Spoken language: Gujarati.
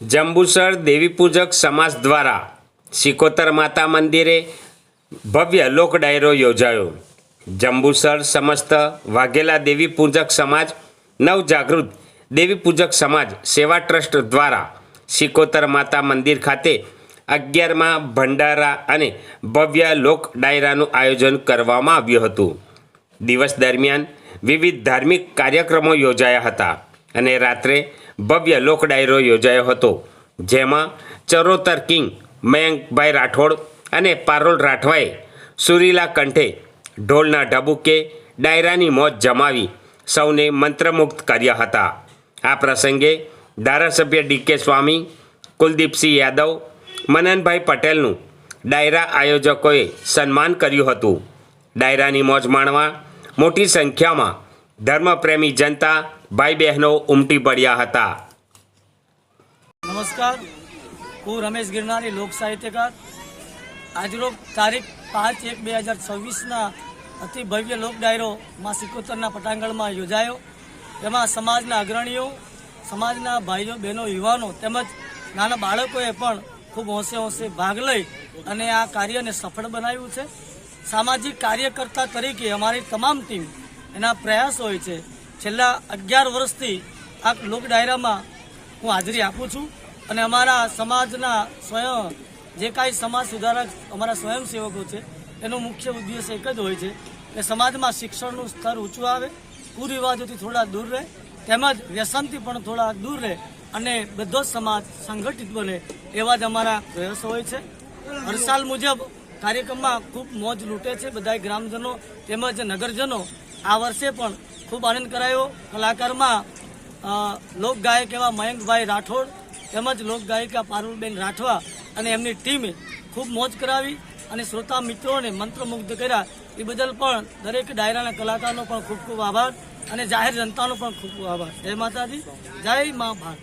જંબુસર દેવીપૂજક સમાજ દ્વારા સિકોતર માતા મંદિરે ભવ્ય લોક ડાયરો યોજાયો। જંબુસર સમસ્ત વાઘેલા દેવીપૂજક સમાજ, નવજાગૃત દેવીપૂજક સમાજ સેવા ટ્રસ્ટ દ્વારા સિકોતર માતા મંદિર ખાતે 11મા ભંડારા અને ભવ્ય લોક ડાયરાનું આયોજન કરવામાં આવ્યું હતું। દિવસ દરમિયાન વિવિધ ધાર્મિક કાર્યક્રમો યોજાયા હતા અને રાત્રે ભવ્ય લોક ડાયરો યોજાયો હતો, જેમાં ચરોતર કિંગ મયંકભાઈ રાઠોડ અને પારોલ રાઠવાએ સુરીલા કંઠે ઢોલના ઢબુકે ડાયરાની મોજ જમાવી સૌને મંત્રમુગ્ધ કર્યા હતા। આ પ્રસંગે ધારાસભ્ય ડી.કે. સ્વામી, કુલદીપસિંહ યાદવ, મનનભાઈ પટેલનું ડાયરા આયોજકોએ સન્માન કર્યું હતું। ડાયરાની મોજ માણવા મોટી સંખ્યામાં ધર્મપ્રેમી જનતા ભાઈ બહેનો ઉમટી પડ્યા હતા। नमस्कार, હું રમેશ ગિરનારી, લોક સાહિત્યકાર। આજરોજ તારીખ 5/1/2026 અતિ ભવ્ય લોક ડાયરો માં સિકોતરના પટાંગણમાં યોજાયો। તેમાં સમાજના અગ્રણીઓ, સમાજના ભાઈઓ બહેનો, યુવાનો તેમજ નાના બાળકોએ પણ ખૂબ હોંશે ભાગ લઈ અને આ કાર્યને સફળ બનાવ્યું છે। સામાજિક કાર્યકર્તા તરીકે અમારી તમામ ટીમ એના પ્રયાસ હોય છે। છેલ્લા 11 વર્ષથી આ લોક ડાયરામાં હું હાજરી આપું છું અને અમારા સમાજના સ્વયં જે કાંઈ સમાજ સુધારક અમારા સ્વયંસેવકો છે એનો મુખ્ય ઉદ્દેશ એક જ હોય છે કે સમાજમાં શિક્ષણનું સ્તર ઊંચું આવે, કુરિવાજોથી થોડા દૂર રહે, તેમજ વ્યસનથી પણ થોડા દૂર રહે અને બધો જ સમાજ સંગઠિત બને, એવા જ અમારા પ્રયાસો હોય છે। હર સાલ મુજબ કાર્યક્રમમાં ખૂબ મોજ લૂંટે છે બધા ગ્રામજનો તેમજ નગરજનો। આ વર્ષે પણ ખૂબ આનંદ કરાયો। કલાકારમાં લોક ગાયક એવા મયંકભાઈ રાઠોડ તેમજ લોક ગાયિકા પારુલબેન રાઠવા અને એમની ટીમે ખૂબ મોજ કરાવી અને શ્રોતા મિત્રોને મંત્રમુગ્ધ કર્યા। એ બદલ પણ દરેક ડાયરાના કલાકારનો પણ ખૂબ ખૂબ આભાર અને જાહેર જનતાનો પણ ખૂબ ખૂબ આભાર। જય માતાજી, જય મા ભારત।